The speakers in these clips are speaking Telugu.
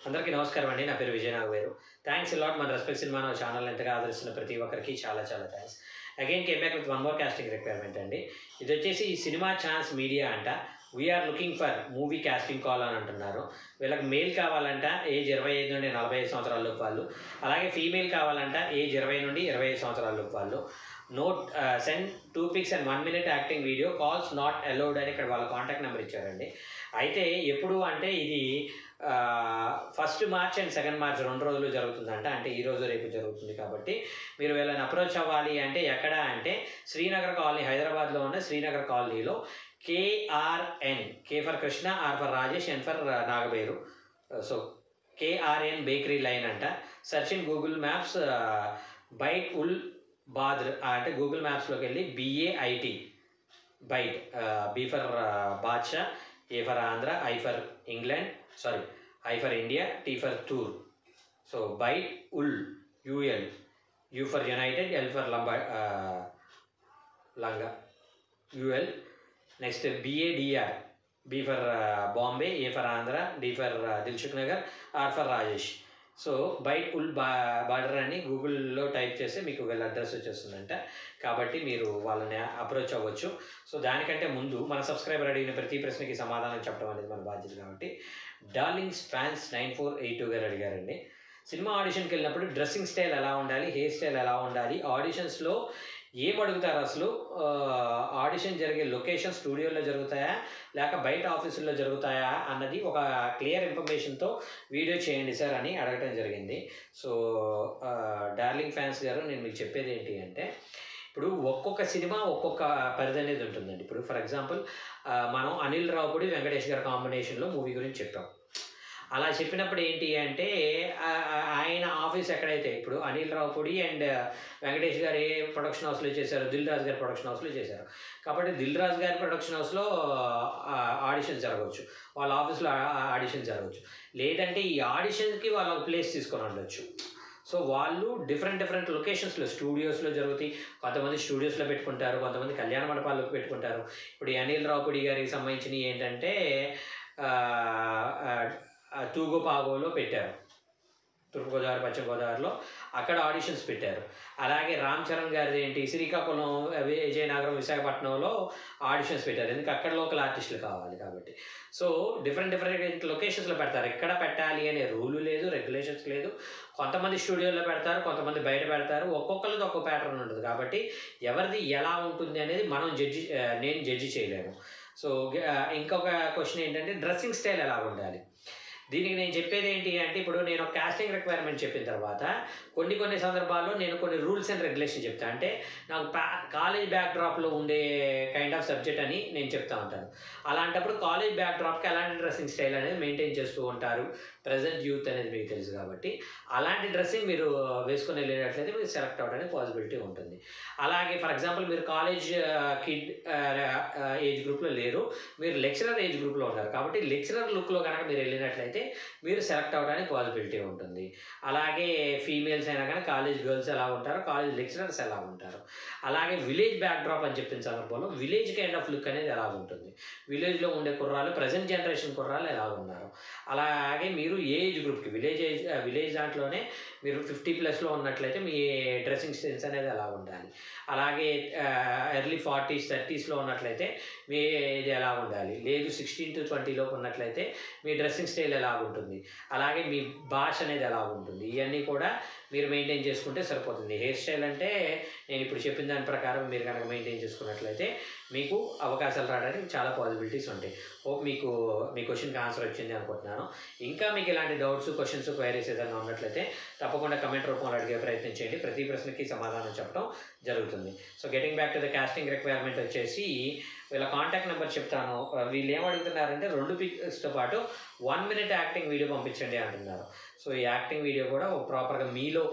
అందరికీ నమస్కారం అండి. నా పేరు Vijay Nagaveru. Thanks a lot మన రెస్పెక్ట్ సినిమా ఛానల్ ఎంతగా ఆదరిస్తున్న ప్రతి ఒక్కరికి చాలా చాలా thanks. Again came back with one more casting requirement అండి. ఇది వచ్చేసి సినిమా ఛాన్స్ మీడియా అంట. We are looking for movie casting call అని అంటున్నారు. వీళ్ళకి మేల్ కావాలంట ఏజ్ 25 నుండి 45 సంవత్సరాల లోపు వాళ్ళు. అలాగే ఫీమేల్ కావాలంట ఏజ్ 20 నుండి 25 సంవత్సరాల లోపు వాళ్ళు. Note send 2 pics and 1 minute acting video, calls not allowed అని ఇక్కడ వాళ్ళ కాంటాక్ట్ నెంబర్ ఇచ్చారండి. అయితే ఎప్పుడు అంటే ఇది 1 March అండ్ 2 March 2 రోజులు జరుగుతుందంట. అంటే ఈరోజు రేపు జరుగుతుంది. కాబట్టి మీరు వీళ్ళని అప్రోచ్ అవ్వాలి అంటే ఎక్కడ అంటే శ్రీనగర్ కాలనీ, హైదరాబాద్లో ఉన్న శ్రీనగర్ కాలనీలో KRN, K for Krishna, R for Rajesh, N for Nagaberu. So KRN bakery line అంట. Search in Google Maps bait ul badr అంటే గూగుల్ మ్యాప్స్లోకి వెళ్ళి BAIT bait, B for Badshah, A for Andhra, I for England, sorry I for India, T for tour. So bite ul, UL, U for United, L for Langa, UL. Next BADR, B for Bombay, A for Andhra, D for Dilshuk Nagar, R for Rajesh. So బైట్ ఉల్ బార్డర్ అని గూగుల్లో టైప్ చేస్తే మీకు వీళ్ళ అడ్రస్ వచ్చేస్తుందంట. కాబట్టి మీరు వాళ్ళని అప్రోచ్ అవ్వచ్చు. సో దానికంటే ముందు మన సబ్స్క్రైబర్ అడిగిన ప్రతి ప్రశ్నకి సమాధానం చెప్పడం అనేది మన బాధ్యత. కాబట్టి డార్లింగ్స్ ఫ్యాన్స్ 9482 గారు అడిగారండి, సినిమా ఆడిషన్కి వెళ్ళినప్పుడు డ్రెస్సింగ్ స్టైల్ ఎలా ఉండాలి, హెయిర్ స్టైల్ ఎలా ఉండాలి, ఆడిషన్స్లో ఏం అడుగుతారు, అసలు ఆడిషన్ జరిగే లొకేషన్ స్టూడియోలో జరుగుతాయా లేక బయట ఆఫీసుల్లో జరుగుతాయా అన్నది ఒక క్లియర్ ఇన్ఫర్మేషన్తో వీడియో చేయండి సార్ అని అడగటం జరిగింది. సో డార్లింగ్ ఫ్యాన్స్ గారు, నేను మీకు చెప్పేది ఏంటి అంటే, ఇప్పుడు ఒక్కొక్క సినిమా ఒక్కొక్క పరిధి అనేది ఉంటుందండి. ఇప్పుడు ఫర్ ఎగ్జాంపుల్ మనం అనిల్ రావుపూడి, వెంకటేష్ గారి కాంబినేషన్లో మూవీ గురించి చెప్పాం. అలా చెప్పినప్పుడు ఏంటి అంటే ఆయన ఆఫీస్ ఎక్కడైతే, ఇప్పుడు అనిల్ రావుపూడి అండ్ వెంకటేష్ గారు ఏ ప్రొడక్షన్ హౌస్లో చేశారు, దిల్ రాజు గారి ప్రొడక్షన్ హౌస్లో చేశారు. కాబట్టి దిల్ రాజు గారి ప్రొడక్షన్ హౌస్లో ఆడిషన్ జరగవచ్చు, వాళ్ళ ఆఫీస్లో ఆడిషన్ జరగవచ్చు. లేదంటే ఈ ఆడిషన్కి వాళ్ళు ఒక ప్లేస్ తీసుకొని ఉండొచ్చు. సో వాళ్ళు డిఫరెంట్ లొకేషన్స్లో, స్టూడియోస్లో జరుగుతాయి. కొంతమంది స్టూడియోస్లో పెట్టుకుంటారు, కొంతమంది కళ్యాణ మండపాల్లో పెట్టుకుంటారు. ఇప్పుడు అనిల్ రావుపూడి గారికి సంబంధించినవి ఏంటంటే తూగుపాగోలో పెట్టారు, తూర్పుగోదావరి పశ్చిమ గోదావరిలో, అక్కడ ఆడిషన్స్ పెట్టారు. అలాగే రామ్ చరణ్ గారిది ఏంటి శ్రీకాకుళం, విజయనగరం, విశాఖపట్నంలో ఆడిషన్స్ పెట్టారు. ఎందుకంటే అక్కడ లోకల్ ఆర్టిస్టులు కావాలి కాబట్టి. సో డిఫరెంట్ లొకేషన్స్లో పెడతారు. ఎక్కడ పెట్టాలి అనే రూలు లేదు, రెగ్యులేషన్స్ లేదు. కొంతమంది స్టూడియోలో పెడతారు, కొంతమంది బయట పెడతారు. ఒక్కొక్కరిది ఒక్కొక్క ప్యాటర్న్ ఉంటుంది. కాబట్టి ఎవరిది ఎలా ఉంటుంది అనేది నేను జడ్జి చేయలేము. సో ఇంకొక క్వశ్చన్ ఏంటంటే డ్రెస్సింగ్ స్టైల్ ఎలా ఉండాలి. దీనికి నేను చెప్పేది ఏంటి అంటే, ఇప్పుడు నేను కాస్టింగ్ రిక్వైర్మెంట్ చెప్పిన తర్వాత కొన్ని సందర్భాల్లో నేను కొన్ని రూల్స్ అండ్ రెగ్యులేషన్ చెప్తాను. అంటే నాకు కాలేజ్ బ్యాక్ డ్రాప్లో ఉండే కైండ్ ఆఫ్ సబ్జెక్ట్ అని నేను చెప్తా ఉంటాను. అలాంటప్పుడు కాలేజ్ బ్యాక్ డ్రాప్కి ఎలాంటి డ్రెస్సింగ్ స్టైల్ అనేది మెయింటైన్ చేస్తూ ఉంటారు ప్రజెంట్ యూత్ అనేది మీకు తెలుసు. కాబట్టి అలాంటి డ్రెస్సింగ్ మీరు వేసుకొని వెళ్ళేటట్లయితే మీరు సెలెక్ట్ అవ్వడానికి పాసిబిలిటీ ఉంటుంది. అలాగే ఫర్ ఎగ్జాంపుల్ మీరు కాలేజ్ కిడ్ ఏజ్ గ్రూప్లో లేరు, మీరు లెక్చరర్ ఏజ్ గ్రూప్లో ఉన్నారు. కాబట్టి లెక్చరర్ లుక్లో కనుక మీరు వెళ్ళినట్లయితే మీరు సెలెక్ట్ అవ్వడానికి పాసిబిలిటీ ఉంటుంది. అలాగే ఫీమేల్స్ అయినా కానీ కాలేజ్ గర్ల్స్ ఎలా ఉంటారో, కాలేజ్ లెక్చరర్స్ ఎలా ఉంటారు. అలాగే విలేజ్ బ్యాక్ డ్రాప్ అని చెప్పిన సందర్భంలో విలేజ్ కైండ్ ఆఫ్ లుక్ అనేది ఎలా ఉంటుంది, విలేజ్లో ఉండే కుర్రాలు, ప్రజెంట్ జనరేషన్ కుర్రాలు ఎలా ఉన్నారు. అలాగే మీరు ఏజ్ గ్రూప్కి విలేజ్ దాంట్లోనే మీరు 50+ ఉన్నట్లయితే మీ డ్రెస్సింగ్ సెన్స్ అనేది ఎలా ఉండాలి. అలాగే ఎర్లీ 40s 30sలో ఉన్నట్లయితే మీ ఏజ్ ఎలా ఉండాలి. లేదు 16 to 20 లోపు ఉన్నట్లయితే మీ డ్రెస్సింగ్ స్టైల్ ఎలా ఉంటుంది. అలాగే మీ భాష అనేది ఎలా ఉంటుంది. ఇవన్నీ కూడా మీరు మెయింటైన్ చేసుకుంటే సరిపోతుంది. హెయిర్ స్టైల్ అంటే నేను ఇప్పుడు చెప్పిన దాని ప్రకారం మీరు కనుక మెయింటైన్ చేసుకున్నట్లయితే మీకు అవకాశాలు రావడానికి చాలా పాసిబిలిటీస్ ఉంటాయి. హోప్ మీకు మీ క్వశ్చన్కి ఆన్సర్ వచ్చింది అనుకుంటున్నాను. ఇంకా మీకు ఇలాంటి డౌట్స్, క్వశ్చన్స్, క్వైరీస్ ఏదైనా ఉన్నట్లయితే తప్పకుండా కమెంట్ రూపంలో అడిగే ప్రయత్నం చేయండి. ప్రతి ప్రశ్నకి సమాధానం చెప్పడం జరుగుతుంది. So getting back to the casting requirement వచ్చేసి వీళ్ళ కాంటాక్ట్ నెంబర్ చెప్తాను. వీళ్ళు ఏమడుగుతున్నారంటే 2 పిక్స్తో పాటు 1 minute యాక్టింగ్ వీడియో పంపించండి అంటున్నారు. సో ఈ యాక్టింగ్ వీడియో కూడా ప్రాపర్గా మీలో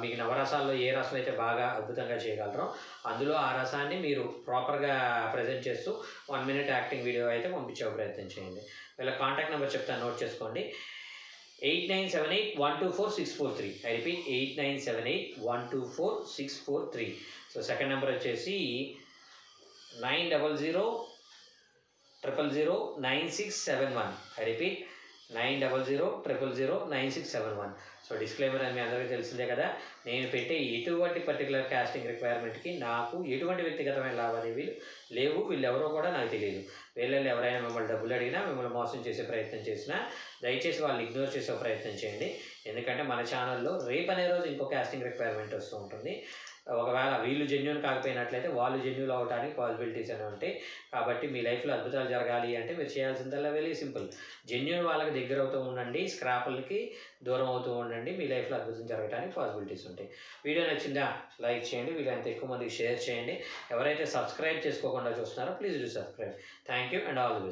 మీకు నవరసాల్లో ఏ రసం అయితే బాగా అద్భుతంగా చేయగలరో అందులో ఆ రసాన్ని మీరు ప్రాపర్గా ప్రజెంట్ చేస్తూ 1 minute యాక్టింగ్ వీడియో అయితే పంపించే ప్రయత్నం చేయండి. వీళ్ళ కాంటాక్ట్ నెంబర్ చెప్తాను, నోట్ చేసుకోండి. 8978124643. I repeat 8978124643. So second number వచ్చేసి 900009671. I repeat 9000009671. సో డిస్క్లైమర్ అని మీ అందరికీ తెలిసిందే కదా. నేను పెట్టే ఎటువంటి పర్టికులర్ కాస్టింగ్ రిక్వైర్మెంట్కి నాకు ఎటువంటి వ్యక్తిగతమైన లావాదేవీలు లేవు. వీళ్ళెవరో కూడా నాకు తెలియదు. వీళ్ళని ఎవరైనా మిమ్మల్ని డబ్బులు అడిగినా, మిమ్మల్ని మోసం చేసే ప్రయత్నం చేసినా దయచేసి వాళ్ళు ఇగ్నోర్ చేసే ప్రయత్నం చేయండి. ఎందుకంటే మన ఛానల్లో రేపు అనే రోజు ఇంకో కాస్టింగ్ రిక్వైర్మెంట్ వస్తూ ఉంటుంది. ఒకవేళ వీళ్ళు జెన్యూన్ కాకపోయినట్లయితే వాళ్ళు జెన్యూన్ అవ్వడానికి పాసిబిలిటీస్ అని ఉంటాయి. కాబట్టి మీ లైఫ్లో అద్భుతాలు జరగాలి అంటే మీరు చేయాల్సిందల్లా వెరీ సింపుల్. జెన్యూన్ వాళ్ళకి దగ్గర అవుతూ ఉండండి, స్క్రాపులకి దూరం అవుతూ ఉండండి. మీ లైఫ్లో అద్భుతం జరగడానికి పాసిబిలిటీస్ ఉంటాయి. వీడియో నచ్చిందా లైక్ చేయండి, వీళ్ళంత ఎక్కువ మందికి షేర్ చేయండి. ఎవరైతే సబ్స్క్రైబ్ చేసుకోకుండా చూస్తున్నారో please do subscribe. Thank you and all the best.